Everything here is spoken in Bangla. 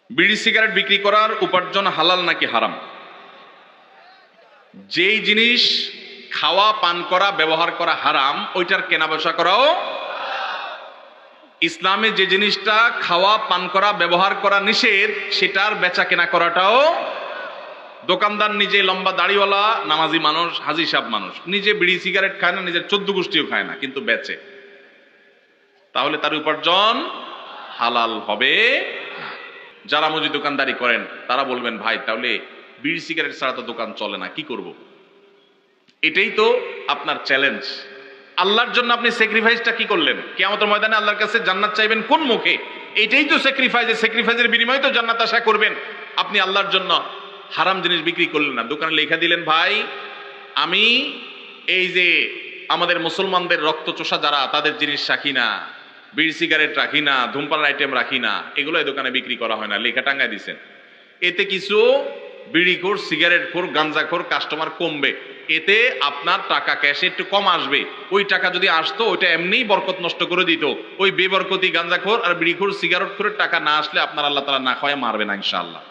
বিড়ি সিগারেট বিক্রি করার উপার্জন হালাল নাকি হারাম? যেই জিনিস খাওয়া, পান করা, ব্যবহার করা হারাম, ওইটার কেনা বেচা করাও। ইসলামে যে জিনিসটা খাওয়া, পান করা, ব্যবহার করা নিষেধ, সেটার বেচা কেনা করাটাও। দোকানদার নিজে লম্বা দাড়িওয়ালা নামাজি মানুষ, হাজি সাহেব মানুষ, নিজে বিড়ি সিগারেট খায় না, নিজের 14 গোষ্ঠীও খায় না, কিন্তু বেচে, তাহলে তার উপার্জন হালাল হবে। যারা মুজি দোকানদারি করেন তারা বলবেন, ভাই তাহলে বিড়ি সিগারেট ছাড়া তো দোকান চলে না, কি করব? এটাই তো আপনার চ্যালেঞ্জ। আল্লাহর জন্য আপনি স্যাক্রিফাইসটা কি করলেন? কিয়ামতের ময়দানে আল্লাহর কাছে জান্নাত চাইবেন কোন মুখে? এটাই তো স্যাক্রিফাইস। স্যাক্রিফাইসের বিনিময়ে তো জান্নাত আশা করবেন। আপনি আল্লাহর জন্য হারাম জিনিস বিক্রি করলেন না, দোকানে লেখা দিলেন, ভাই আমি এই যে আমাদের মুসলমানদের রক্ত চোষা যারা, তাদের জিনিস রাখি না, বিড়ি সিগারেট রাখি না, ধূমপানের আইটেম রাখি না, এগুলো এই দোকানে বিক্রি করা হয় না, লেখা টাঙ্গায় দিচ্ছেন। এতে কিছু বিড়িখোর, সিগারেটখোর, গাঞ্জাখোর কাস্টমার কমবে, এতে আপনার টাকা ক্যাশে একটু কম আসবে। ওই টাকা যদি আসতো, ওইটা এমনিই বরকত নষ্ট করে দিত। ওই বেবরকতি গাঞ্জাখোর আর বিড়িখোর, সিগারেটখোরের টাকা না আসলে আপনার আল্লাহ তাআলা না খাওয়ায় মারবে না ইনশাআল্লাহ।